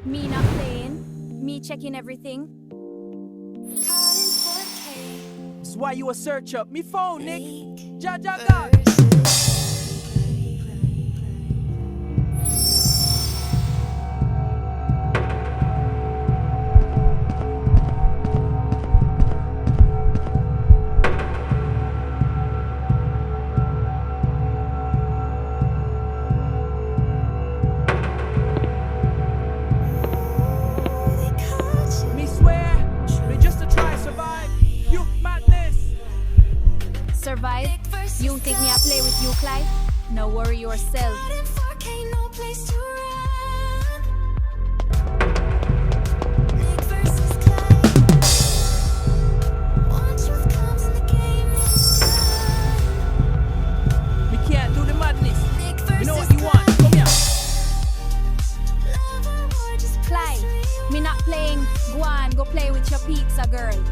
Me not playing, me checking everything. That's why you a search up me phone, Nick. Ja God. Me swear, me just to try survive. You madness. Survive? You think me I play with you, Clyde? No worry yourself. Me can't do the madness. You know what you want? Come here. Clyde, me not playing. Go on, go play with your pizza girl.